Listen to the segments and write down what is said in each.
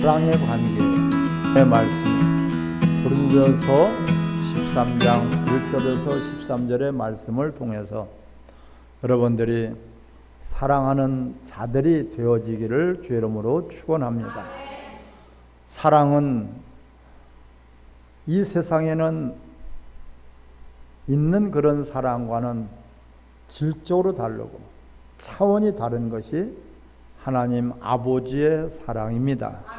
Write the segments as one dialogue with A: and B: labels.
A: 사랑의 관계의 말씀 고린도서 13장 1절에서 13절의 말씀을 통해서 여러분들이 사랑하는 자들이 되어지기를 주의 이름으로 축원합니다. 사랑은 이 세상에는 있는 그런 사랑과는 질적으로 다르고 차원이 다른 것이 하나님 아버지의 사랑입니다.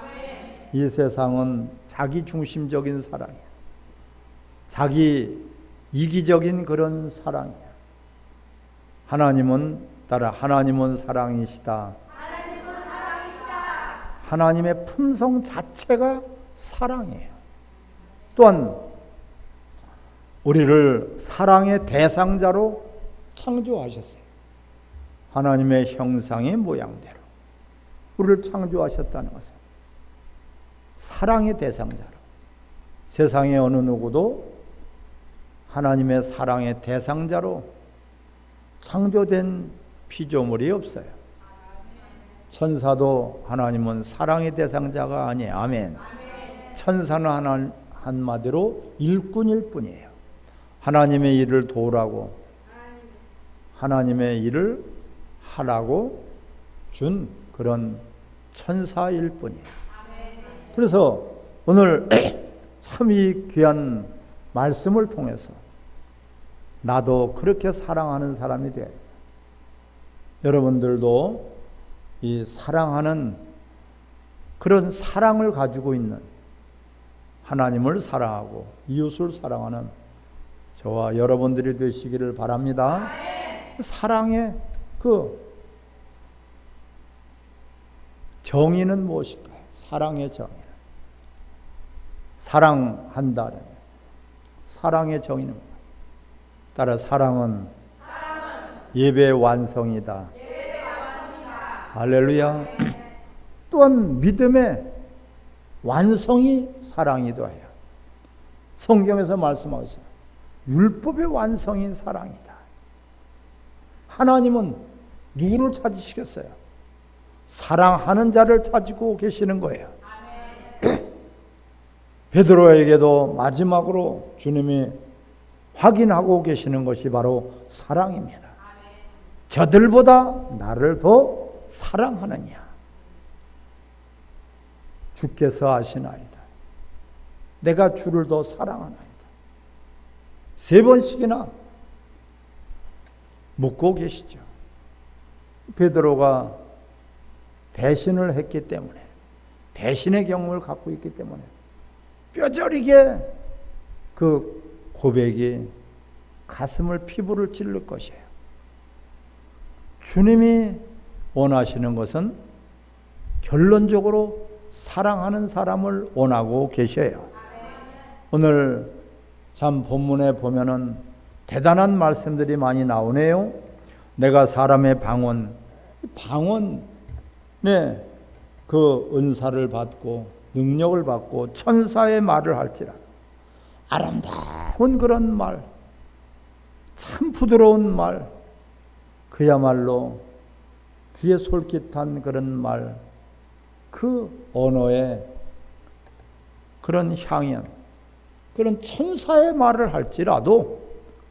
A: 이 세상은 자기 중심적인 사랑이에요. 자기 이기적인 그런 사랑이에요. 하나님은 따라 하나님은 사랑이시다. 하나님의 품성 자체가 사랑이에요. 또한 우리를 사랑의 대상자로 창조하셨어요. 하나님의 형상의 모양대로 우리를 창조하셨다는 것은 사랑의 대상자로, 세상의 어느 누구도 하나님의 사랑의 대상자로 창조된 피조물이 없어요. 천사도 하나님은 사랑의 대상자가 아니에요. 아멘. 천사는 한마디로 일꾼일 뿐이에요. 하나님의 일을 도우라고, 하나님의 일을 하라고 준 그런 천사일 뿐이에요. 그래서 오늘 참 이 귀한 말씀을 통해서 나도 그렇게 사랑하는 사람이 돼요. 여러분들도 이 사랑하는 그런 사랑을 가지고 있는, 하나님을 사랑하고 이웃을 사랑하는 저와 여러분들이 되시기를 바랍니다. 사랑의 그 정의는 무엇일까요? 사랑의 정의는, 사랑한다는 사랑의 정의는 뭐예요? 따라 사랑은 예배의 완성이다. 할렐루야. 또한 믿음의 완성이 사랑이기도 해요. 성경에서 말씀하고 있어요. 율법의 완성인 사랑이다. 하나님은 누구를 찾으시겠어요? 사랑하는 자를 찾고 계시는 거예요. 베드로에게도 마지막으로 주님이 확인하고 계시는 것이 바로 사랑입니다. 저들보다 나를 더 사랑하느냐? 주께서 아시나이다. 내가 주를 더 사랑하나이다. 3번씩이나 묻고 계시죠. 베드로가 배신을 했기 때문에, 배신의 경험을 갖고 있기 때문에 뼈저리게 그 고백이 가슴을, 피부를 찔릴 것이에요. 주님이 원하시는 것은 결론적으로 사랑하는 사람을 원하고 계셔요. 오늘 참 본문에 보면은 대단한 말씀들이 많이 나오네요. 내가 사람의 방언에 그 은사를 받고 능력을 받고 천사의 말을 할지라도 아름다운 그런 말, 참 부드러운 말, 그야말로 귀에 솔깃한 그런 말, 그 언어의 그런 향연, 그런 천사의 말을 할지라도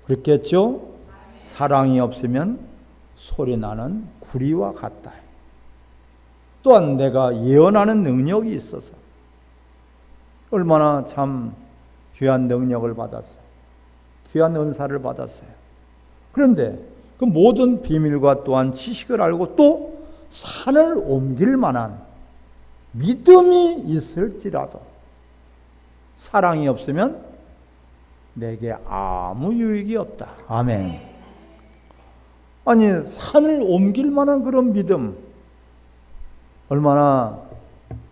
A: 그렇겠죠? 사랑이 없으면 소리나는 구리와 같다. 또한 내가 예언하는 능력이 있어서 얼마나 참 귀한 능력을 받았어요. 귀한 은사를 받았어요. 그런데 그 모든 비밀과 또한 지식을 알고 또 산을 옮길 만한 믿음이 있을지라도 사랑이 없으면 내게 아무 유익이 없다. 아멘. 아니, 산을 옮길 만한 그런 믿음, 얼마나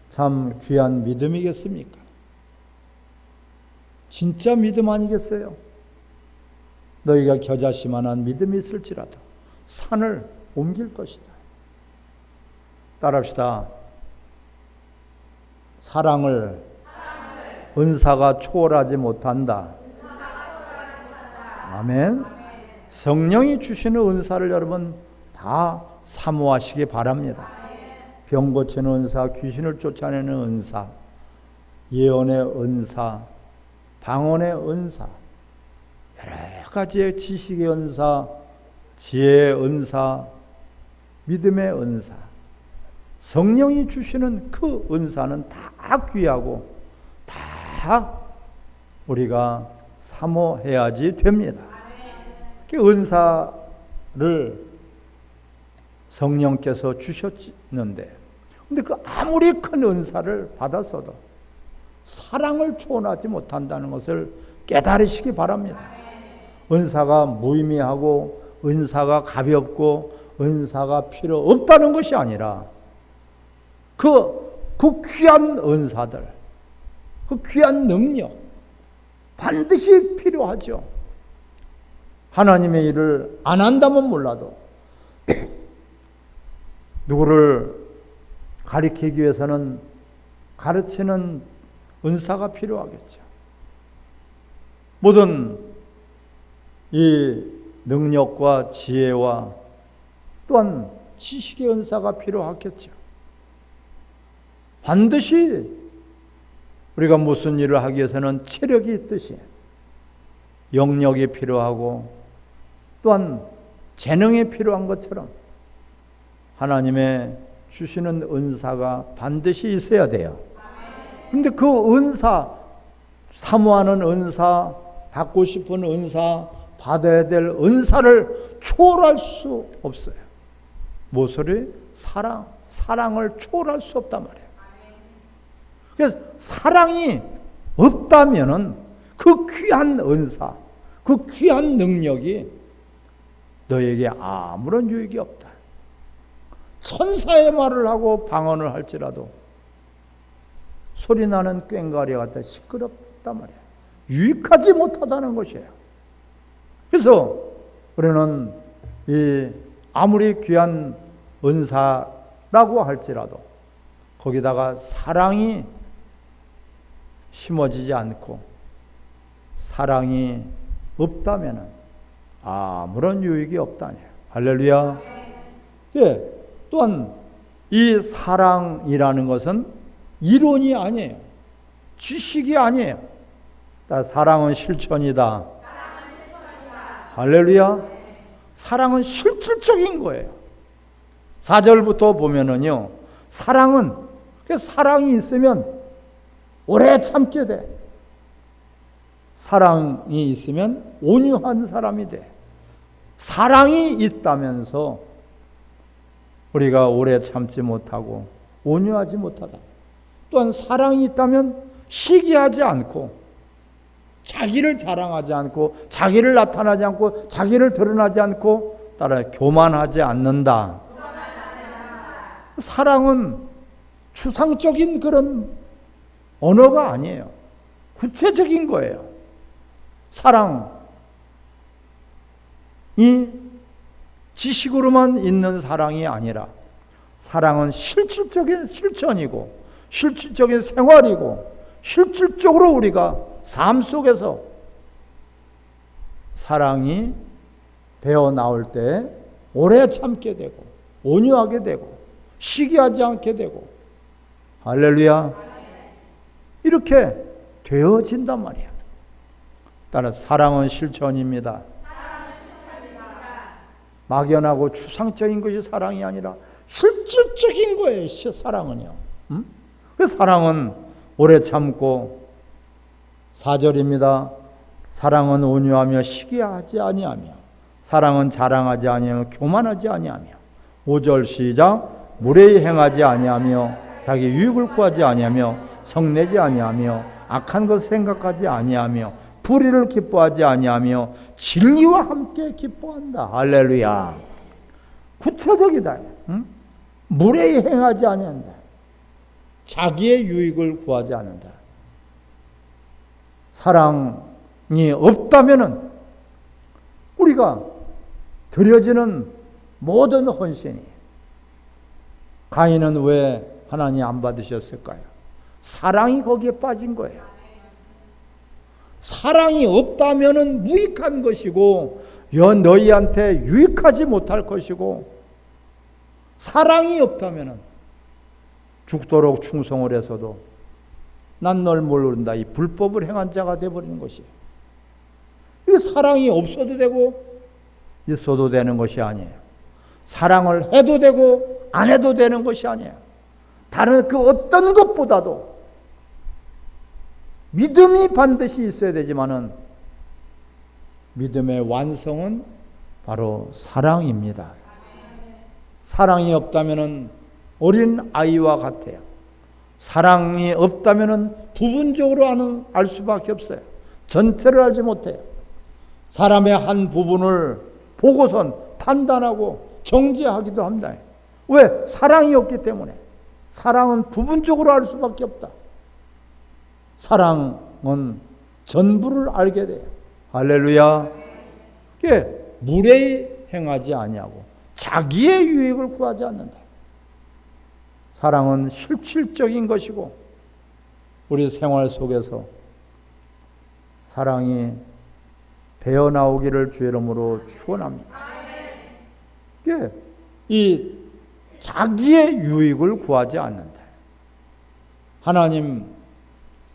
A: 참 귀한 믿음이겠습니까? 진짜 믿음 아니겠어요? 너희가 겨자씨만한 믿음이 있을지라도 산을 옮길 것이다. 따라합시다. 사랑을 은사가 초월하지 못한다. 아멘. 성령이 주시는 은사를 여러분 다 사모하시기 바랍니다. 병 고치는 은사, 귀신을 쫓아내는 은사, 예언의 은사, 방언의 은사, 여러 가지의 지식의 은사, 지혜의 은사, 믿음의 은사, 성령이 주시는 그 은사는 다 귀하고 다 우리가 사모해야지 됩니다. 그 은사를 성령께서 주셨는데, 근데 그 아무리 큰 은사를 받았어도 사랑을 초월하지 못한다는 것을 깨달으시기 바랍니다. 은사가 무의미하고 은사가 가볍고 은사가 필요 없다는 것이 아니라 그 귀한 은사들, 그 귀한 능력 반드시 필요하죠. 하나님의 일을 안 한다면 몰라도 누구를 가리키기 위해서는 가르치는 은사가 필요하겠죠. 모든 이 능력과 지혜와 또한 지식의 은사가 필요하겠죠. 반드시 우리가 무슨 일을 하기 위해서는 체력이 있듯이 영역이 필요하고 또한 재능이 필요한 것처럼 하나님의 주시는 은사가 반드시 있어야 돼요. 근데 그 은사, 사모하는 은사, 받고 싶은 은사, 받아야 될 은사를 초월할 수 없어요. 모서리 사랑을 초월할 수 없단 말이에요. 그래서 사랑이 없다면은 그 귀한 은사, 그 귀한 능력이 너에게 아무런 유익이 없다. 천사의 말을 하고 방언을 할지라도 소리나는 꽹과리와 같다 시끄럽단 말이에요. 유익하지 못하다는 것이에요. 그래서 우리는 이 아무리 귀한 은사라고 할지라도 거기다가 사랑이 심어지지 않고 사랑이 없다면 아무런 유익이 없다니. 할렐루야. 예, 또한 이 사랑이라는 것은 이론이 아니에요. 지식이 아니에요. 사랑은 실천이다. 할렐루야. 사랑은 실질적인 거예요. 4절부터 보면은요, 사랑은, 사랑이 있으면 오래 참게 돼. 사랑이 있으면 온유한 사람이 돼. 사랑이 있다면서 우리가 오래 참지 못하고 온유하지 못하다. 또한 사랑이 있다면 시기하지 않고 자기를 자랑하지 않고 자기를 나타나지 않고 자기를 드러나지 않고 따라 교만하지 않는다. 사랑은 추상적인 그런 언어가 아니에요. 구체적인 거예요. 사랑이 지식으로만 있는 사랑이 아니라 사랑은 실질적인 실천이고 실질적인 생활이고 실질적으로 우리가 삶 속에서 사랑이 배어 나올 때 오래 참게 되고 온유하게 되고 시기하지 않게 되고 할렐루야 이렇게 되어진단 말이야. 따라서 사랑은 실천입니다. 막연하고 추상적인 것이 사랑이 아니라 실질적인 거예요. 사랑은요. 그 사랑은 오래 참고 4절입니다. 사랑은 온유하며 시기하지 아니하며 사랑은 자랑하지 아니하며 교만하지 아니하며 5절 시작 무례히 행하지 아니하며 자기 유익을 구하지 아니하며 성내지 아니하며 악한 것 생각하지 아니하며 불의를 기뻐하지 아니하며 진리와 함께 기뻐한다. 할렐루야. 구체적이다. 무례히 행하지 아니한다. 자기의 유익을 구하지 않는다. 사랑이 없다면은 우리가 드려지는 모든 헌신이 가인은 왜 하나님 안 받으셨을까요? 사랑이 거기에 빠진 거예요. 사랑이 없다면은 무익한 것이고 너희한테 유익하지 못할 것이고 사랑이 없다면은 죽도록 충성을 해서도 난 널 모른다. 이 불법을 행한 자가 되어버리는 것이에요. 이 사랑이 없어도 되고 있어도 되는 것이 아니에요. 사랑을 해도 되고 안 해도 되는 것이 아니에요. 다른 그 어떤 것보다도 믿음이 반드시 있어야 되지만은 믿음의 완성은 바로 사랑입니다. 사랑이 없다면은 어린 아이와 같아요. 사랑이 없다면은 부분적으로 알 수밖에 없어요. 전체를 알지 못해요. 사람의 한 부분을 보고선 판단하고 정죄하기도 합니다. 왜? 사랑이 없기 때문에. 사랑은 부분적으로 알 수밖에 없다. 사랑은 전부를 알게 돼요. 할렐루야. 무례히 행하지 아니하고 자기의 유익을 구하지 않는다. 사랑은 실질적인 것이고 우리 생활 속에서 사랑이 배어나오기를 주의 이름으로 축원합니다. 이 자기의 유익을 구하지 않는다. 하나님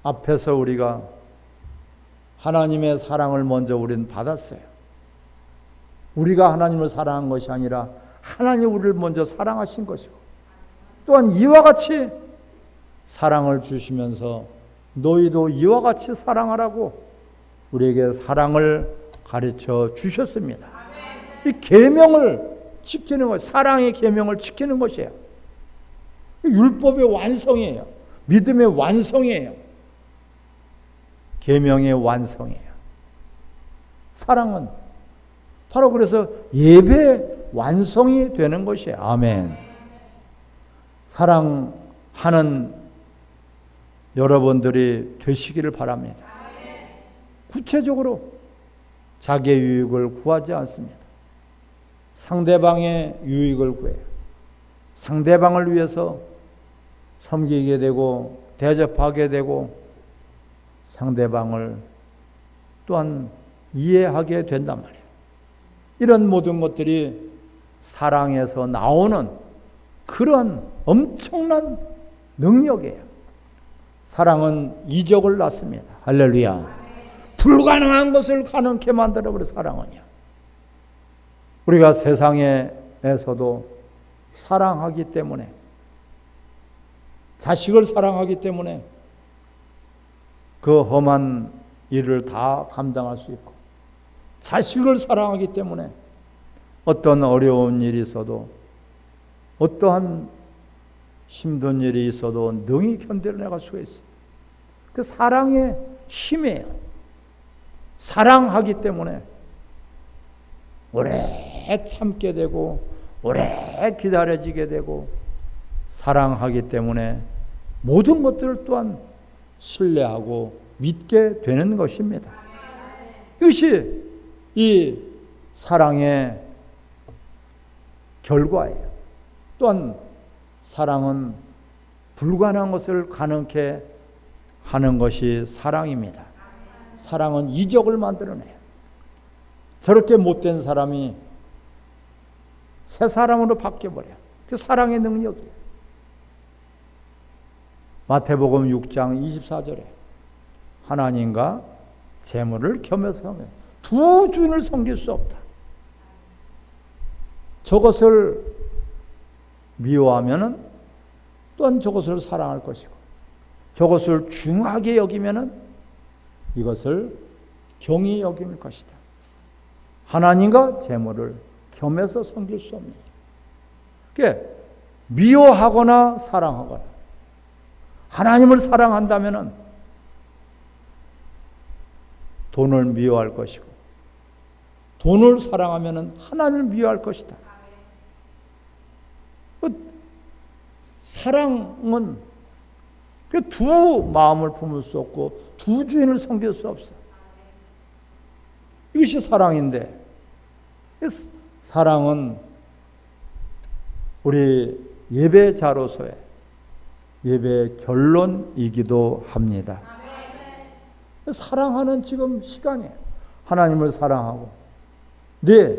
A: 앞에서 우리가 하나님의 사랑을 먼저 우리는 받았어요. 우리가 하나님을 사랑한 것이 아니라 하나님 우리를 먼저 사랑하신 것이고 또한 이와 같이 사랑을 주시면서 너희도 이와 같이 사랑하라고 우리에게 사랑을 가르쳐 주셨습니다. 이 계명을 지키는 것, 사랑의 계명을 지키는 것이에요. 율법의 완성이에요. 믿음의 완성이에요. 계명의 완성이에요. 사랑은 바로 그래서 예배의 완성이 되는 것이에요. 아멘. 사랑하는 여러분들이 되시기를 바랍니다. 구체적으로 자기의 유익을 구하지 않습니다. 상대방의 유익을 구해요. 상대방을 위해서 섬기게 되고 대접하게 되고 상대방을 또한 이해하게 된단 말이에요. 이런 모든 것들이 사랑에서 나오는 그런 엄청난 능력이에요. 사랑은 이적을 낳습니다. 할렐루야. 불가능한 것을 가능케 만들어버려 사랑은요. 우리가 세상에서도 사랑하기 때문에 자식을 사랑하기 때문에 그 험한 일을 다 감당할 수 있고 자식을 사랑하기 때문에 어떤 어려운 일이 있어도 어떠한 힘든 일이 있어도 능히 견뎌내갈 수가 있어요. 그 사랑의 힘이에요. 사랑하기 때문에 오래 참게 되고 오래 기다려지게 되고 사랑하기 때문에 모든 것들을 또한 신뢰하고 믿게 되는 것입니다. 이것이 이 사랑의 결과예요. 또한 사랑은 불가능한 것을 가능케 하는 것이 사랑입니다. 사랑은 이적을 만들어내요. 저렇게 못된 사람이 새 사람으로 바뀌어버려요. 그 사랑의 능력이에요. 마태복음 6장 24절에 하나님과 재물을 겸해서 두 주인을 섬길 수 없다. 저것을 미워하면은 또한 저것을 사랑할 것이고 저것을 중하게 여기면은 이것을 경히 여길 것이다. 하나님과 재물을 겸해서 섬길 수 없는. 그러니까 미워하거나 사랑하거나 하나님을 사랑한다면은 돈을 미워할 것이고 돈을 사랑하면은 하나님을 미워할 것이다. 사랑은 두 마음을 품을 수 없고 두 주인을 섬길 수 없어. 이것이 사랑인데 사랑은 우리 예배자로서의 예배의 결론이기도 합니다. 사랑하는 지금 시간이에요. 하나님을 사랑하고 내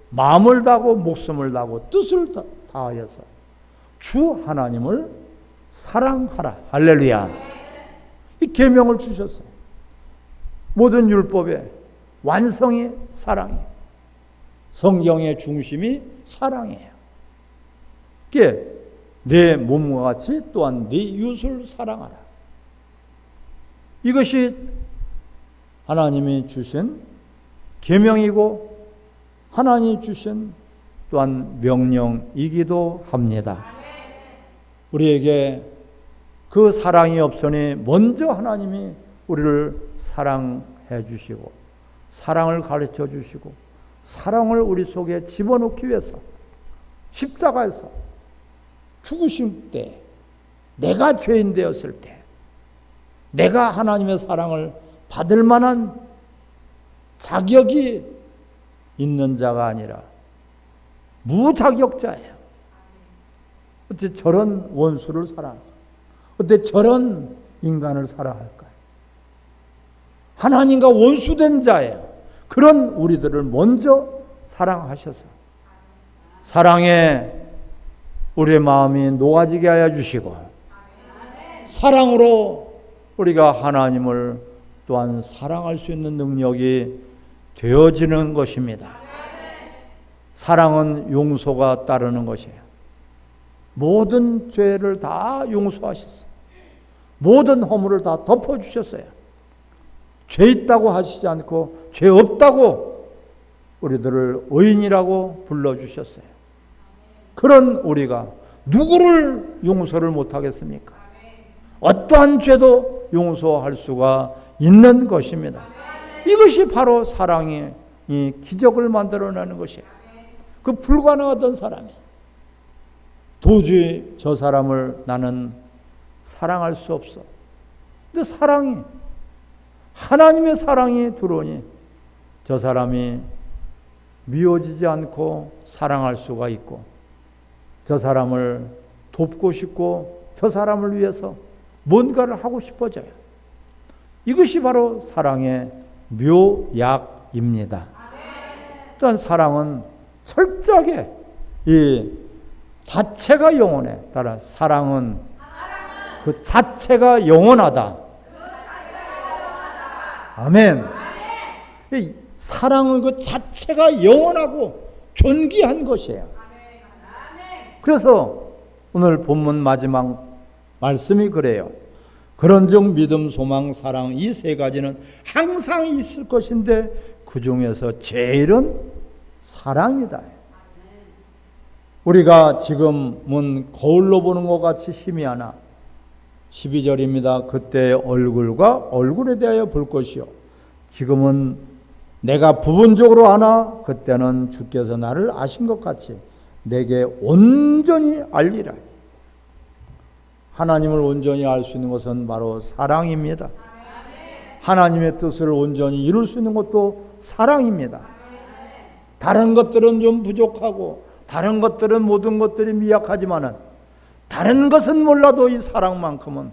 A: 마음을 다하고 목숨을 다하고 뜻을 다하여서 주 하나님을 사랑하라. 할렐루야. 이 계명을 주셨어요. 모든 율법의 완성이 사랑이에요. 성경의 중심이 사랑이에요. 그게 내 몸과 같이 또한 네 이웃을 사랑하라. 이것이 하나님이 주신 계명이고 하나님이 주신 또한 명령이기도 합니다. 우리에게 그 사랑이 없으니 먼저 하나님이 우리를 사랑해 주시고 사랑을 가르쳐 주시고 사랑을 우리 속에 집어넣기 위해서 십자가에서 죽으신 때, 내가 죄인 되었을 때, 내가 하나님의 사랑을 받을 만한 자격이 있는 자가 아니라 무자격자예요. 어떻게 저런 원수를 사랑할까? 어떻게 저런 인간을 사랑할까? 하나님과 원수된 자예요. 그런 우리들을 먼저 사랑하셔서 사랑에 우리의 마음이 녹아지게 하여 주시고 사랑으로 우리가 하나님을 또한 사랑할 수 있는 능력이 되어지는 것입니다. 사랑은 용서가 따르는 것이에요. 모든 죄를 다 용서하셨어요. 모든 허물을 다 덮어주셨어요. 죄 있다고 하시지 않고 죄 없다고 우리들을 의인이라고 불러주셨어요. 그런 우리가 누구를 용서를 못하겠습니까? 어떠한 죄도 용서할 수가 있는 것입니다. 이것이 바로 사랑이 이 기적을 만들어내는 것이에요. 그 불가능하던 사람이 도저히 저 사람을 나는 사랑할 수 없어. 근데 사랑이 하나님의 사랑이 들어오니 저 사람이 미워지지 않고 사랑할 수가 있고 저 사람을 돕고 싶고 저 사람을 위해서 뭔가를 하고 싶어져요. 이것이 바로 사랑의 묘약입니다. 또한 사랑은 철저하게 이 자체가 영원해. 따라 사랑은 그 자체가 영원하다. 아멘. 이 사랑은 그 자체가 영원하고 존귀한 것이에요. 그래서 오늘 본문 마지막 말씀이 그래요. 그런즉 믿음, 소망, 사랑 이 세 가지는 항상 있을 것인데 그 중에서 제일은 사랑이다. 우리가 지금은 거울로 보는 것 같이 희미하나 12절입니다. 그때 얼굴과 얼굴에 대하여 볼 것이요 지금은 내가 부분적으로 아나 그때는 주께서 나를 아신 것 같이 내게 온전히 알리라. 하나님을 온전히 알 수 있는 것은 바로 사랑입니다. 하나님의 뜻을 온전히 이룰 수 있는 것도 사랑입니다. 다른 것들은 좀 부족하고 다른 것들은 모든 것들이 미약하지만은 다른 것은 몰라도 이 사랑만큼은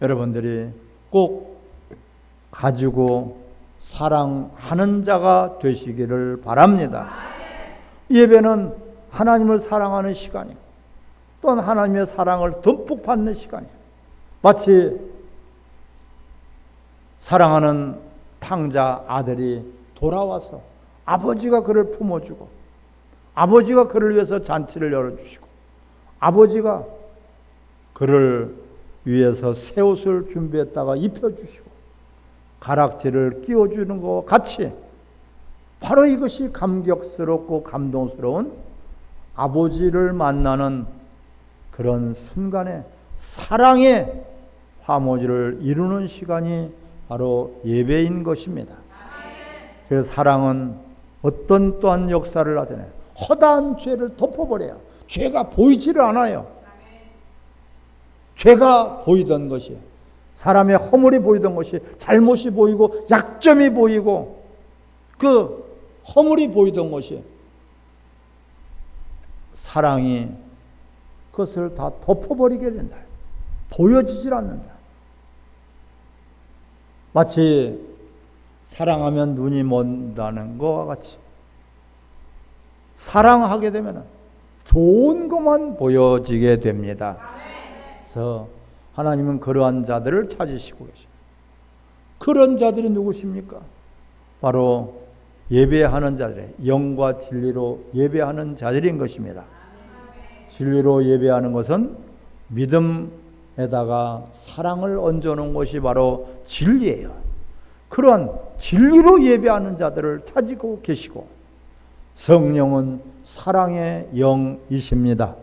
A: 여러분들이 꼭 가지고 사랑하는 자가 되시기를 바랍니다. 예배는 하나님을 사랑하는 시간이고 또한 하나님의 사랑을 듬뿍 받는 시간이에요. 마치 사랑하는 탕자 아들이 돌아와서 아버지가 그를 품어주고 아버지가 그를 위해서 잔치를 열어주시고 아버지가 그를 위해서 새 옷을 준비했다가 입혀주시고 가락지를 끼워주는 것과 같이 바로 이것이 감격스럽고 감동스러운 아버지를 만나는 그런 순간에 사랑의 화모지를 이루는 시간이 바로 예배인 것입니다. 그래서 사랑은 어떤 또한 역사를 하더니 허다한 죄를 덮어버려요. 죄가 보이지를 않아요. 죄가 보이던 것이 사람의 허물이 보이던 것이 잘못이 보이고 약점이 보이고 그 허물이 보이던 것이 사랑이 그것을 다 덮어버리게 된다. 보여지질 않는다. 마치 사랑하면 눈이 먼다는 것과 같이 사랑하게 되면 좋은 것만 보여지게 됩니다. 그래서 하나님은 그러한 자들을 찾으시고 계십니다. 그런 자들이 누구십니까? 바로 예배하는 자들의 영과 진리로 예배하는 자들인 것입니다. 진리로 예배하는 것은 믿음에다가 사랑을 얹어놓은 것이 바로 진리예요. 그러한 진리로 예배하는 자들을 찾고 계시고 성령은 사랑의 영이십니다.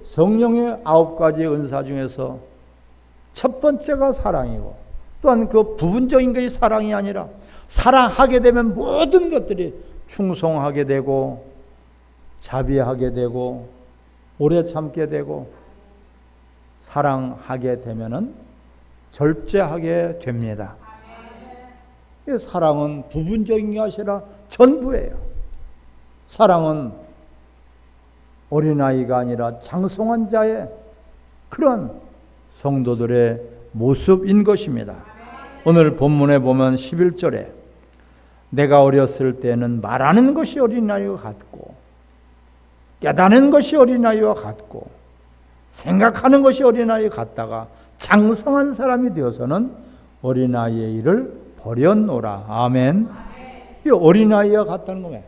A: 성령의 9가지 은사 중에서 첫 번째가 사랑이고 또한 그 부분적인 것이 사랑이 아니라 사랑하게 되면 모든 것들이 충성하게 되고 자비하게 되고 오래 참게 되고 사랑하게 되면은 절제하게 됩니다. 사랑은 부분적인 게 아니라 전부예요. 사랑은 어린아이가 아니라 장성한 자의 그런 성도들의 모습인 것입니다. 오늘 본문에 보면 11절에 내가 어렸을 때는 말하는 것이 어린아이와 같고 깨닫는 것이 어린아이와 같고 생각하는 것이 어린아이 같다가 장성한 사람이 되어서는 어린아이의 일을 버렸노라. 아멘. 이 어린아이와 같다는 거예요.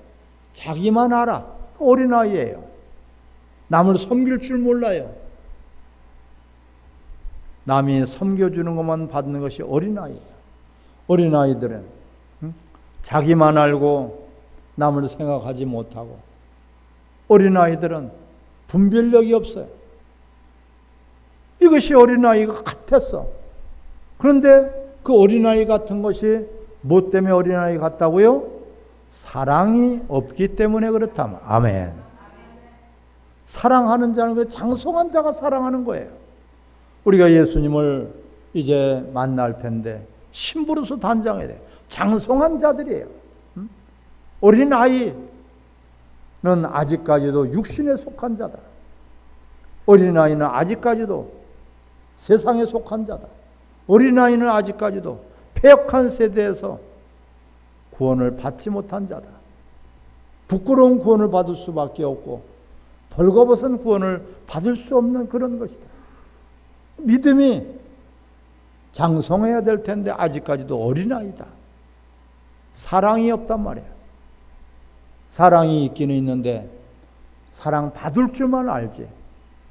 A: 자기만 알아. 어린아이예요. 남을 섬길 줄 몰라요. 남이 섬겨주는 것만 받는 것이 어린아이예요. 어린아이들은 자기만 알고 남을 생각하지 못하고 어린아이들은 분별력이 없어요. 이것이 어린아이가 같았어. 그런데 그 어린아이 같은 것이 뭐 때문에 어린아이 같다고요? 사랑이 없기 때문에 그렇다면. 아멘. 사랑하는 자는 그 장성한 자가 사랑하는 거예요. 우리가 예수님을 이제 만날 텐데 신부로서 단장해야 돼요. 장성한 자들이에요. 어린아이는 아직까지도 육신에 속한 자다. 어린아이는 아직까지도 세상에 속한 자다. 어린아이는 아직까지도 패역한 세대에서 구원을 받지 못한 자다. 부끄러운 구원을 받을 수밖에 없고 벌거벗은 구원을 받을 수 없는 그런 것이다. 믿음이 장성해야 될 텐데 아직까지도 어린아이다. 사랑이 없단 말이야. 사랑이 있기는 있는데 사랑 받을 줄만 알지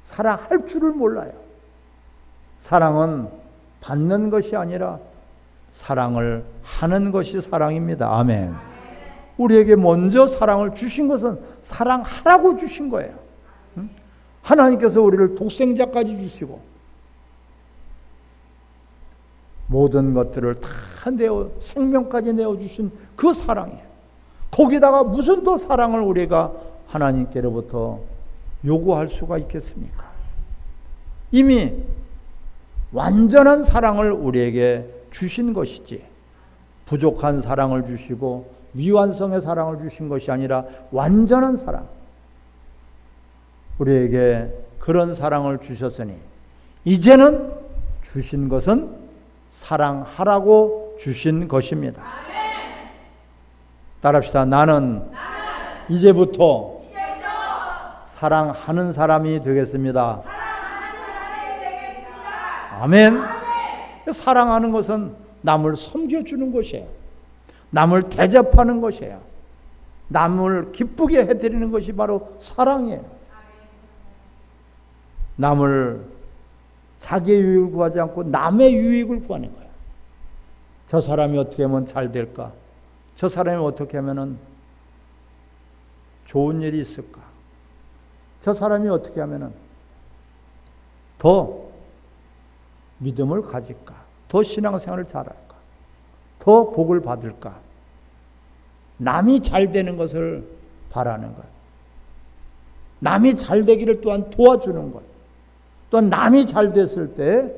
A: 사랑할 줄을 몰라요. 사랑은 받는 것이 아니라 사랑을 하는 것이 사랑입니다. 아멘. 우리에게 먼저 사랑을 주신 것은 사랑하라고 주신 거예요. 하나님께서 우리를 독생자까지 주시고 모든 것들을 다 내어 생명까지 내어주신 그 사랑이에요. 거기다가 무슨 또 사랑을 우리가 하나님께로부터 요구할 수가 있겠습니까? 이미 완전한 사랑을 우리에게 주신 것이지 부족한 사랑을 주시고 미완성의 사랑을 주신 것이 아니라 완전한 사랑, 우리에게 그런 사랑을 주셨으니 이제는 주신 것은 사랑하라고 주신 것입니다. 따라합시다. 나는 이제부터 사랑하는 사람이 되겠습니다. 아멘. 사랑하는 것은 남을 섬겨주는 것이에요. 남을 대접하는 것이에요. 남을 기쁘게 해드리는 것이 바로 사랑이에요. 남을 자기의 유익을 구하지 않고 남의 유익을 구하는 거예요. 저 사람이 어떻게 하면 잘 될까? 저 사람이 어떻게 하면 좋은 일이 있을까? 저 사람이 어떻게 하면 더 믿음을 가질까? 더 신앙생활을 잘할까? 더 복을 받을까? 남이 잘 되는 것을 바라는 것. 남이 잘 되기를 또한 도와주는 것. 또한 남이 잘 됐을 때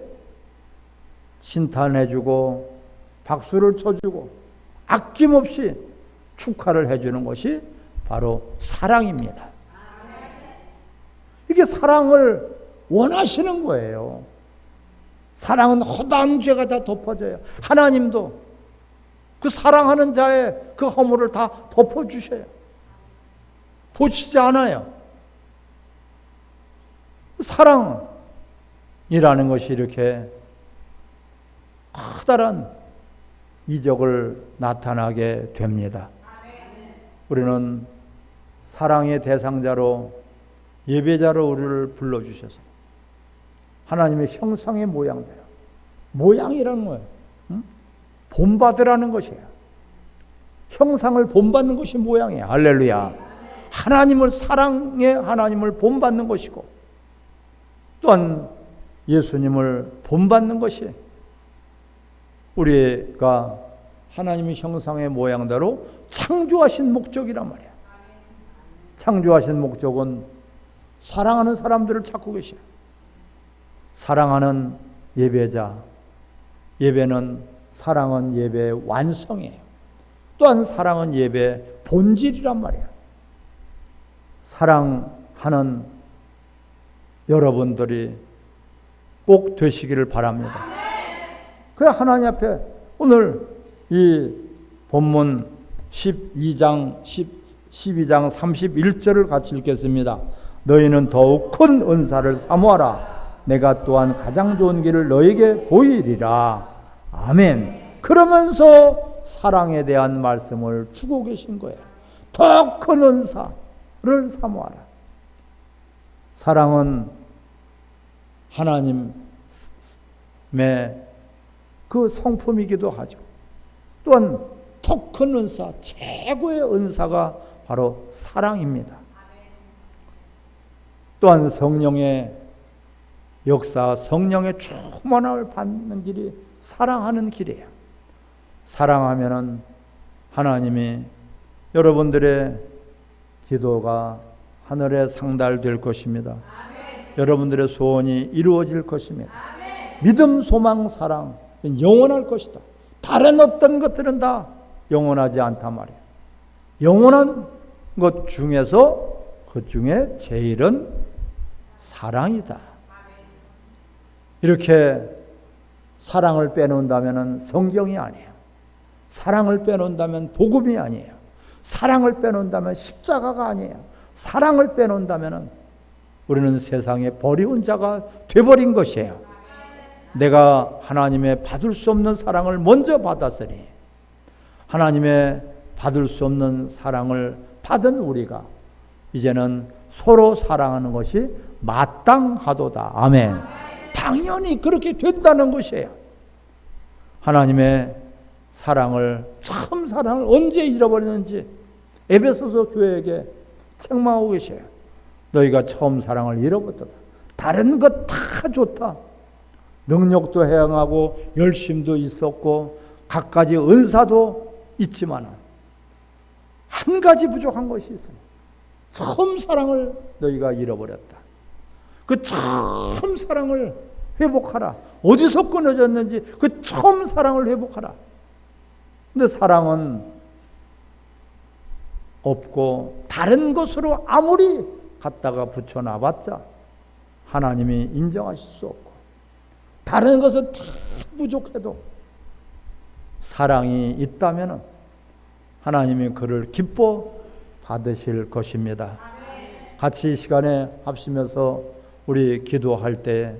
A: 칭찬해주고 박수를 쳐주고 아낌없이 축하를 해주는 것이 바로 사랑입니다. 이게 사랑을 원하시는 거예요. 사랑은 허다한 죄가 다 덮어져요. 하나님도 그 사랑하는 자의 그 허물을 다 덮어주셔요. 보시지 않아요. 사랑은 이라는 것이 이렇게 커다란 이적을 나타나게 됩니다. 우리는 사랑의 대상자로 예배자로 우리를 불러주셔서 하나님의 형상의 모양대로, 모양이라는 거예요. 본받으라는 것이에요. 형상을 본받는 것이 모양이에요. 할렐루야. 하나님을, 사랑의 하나님을 본받는 것이고 또한 예수님을 본받는 것이 우리가 하나님의 형상의 모양대로 창조하신 목적이란 말이야. 창조하신 목적은 사랑하는 사람들을 찾고 계셔요. 사랑하는 예배자, 예배는, 사랑은 예배의 완성이에요. 또한 사랑은 예배의 본질이란 말이에요. 사랑하는 여러분들이 꼭 되시기를 바랍니다. 그래, 하나님 앞에 오늘 이 본문 12장 31절을 같이 읽겠습니다. 너희는 더욱 큰 은사를 사모하라. 내가 또한 가장 좋은 길을 너에게 보이리라. 아멘. 그러면서 사랑에 대한 말씀을 주고 계신 거예요. 더 큰 은사를 사모하라. 사랑은 하나님의 그 성품이기도 하죠. 또한 더 큰 은사, 최고의 은사가 바로 사랑입니다. 또한 성령의 역사, 성령의 충만함을 받는 길이 사랑하는 길이에요. 사랑하면은 하나님이 여러분들의 기도가 하늘에 상달될 것입니다. 여러분들의 소원이 이루어질 것입니다. 믿음, 소망, 사랑 영원할 것이다. 다른 어떤 것들은 다 영원하지 않단 말이에요. 영원한 것 중에서 그 중에 제일은 사랑이다. 이렇게 사랑을 빼놓는다면 성경이 아니에요. 사랑을 빼놓는다면 복음이 아니에요. 사랑을 빼놓는다면 십자가가 아니에요. 사랑을 빼놓는다면 우리는 세상에 버리운 자가 되어버린 것이에요. 내가 하나님의 받을 수 없는 사랑을 먼저 받았으니 하나님의 받을 수 없는 사랑을 받은 우리가 이제는 서로 사랑하는 것이 마땅하도다. 아멘. 당연히 그렇게 된다는 것이에요. 하나님의 사랑을, 참 사랑을 언제 잃어버렸는지 에베소서 교회에게 책망하고 계셔요. 너희가 처음 사랑을 잃어버렸다. 다른 것 다 좋다. 능력도 행하고 열심도 있었고 갖가지 은사도 있지만 한 가지 부족한 것이 있어요. 처음 사랑을 너희가 잃어버렸다. 그 처음 사랑을 회복하라. 어디서 끊어졌는지 그 처음 사랑을 회복하라. 근데 사랑은 없고 다른 것으로 아무리 갖다가 붙여놔봤자 하나님이 인정하실 수 없고 다른 것은 다 부족해도 사랑이 있다면 하나님이 그를 기뻐 받으실 것입니다. 같이 이 시간에 합심해서 우리 기도할 때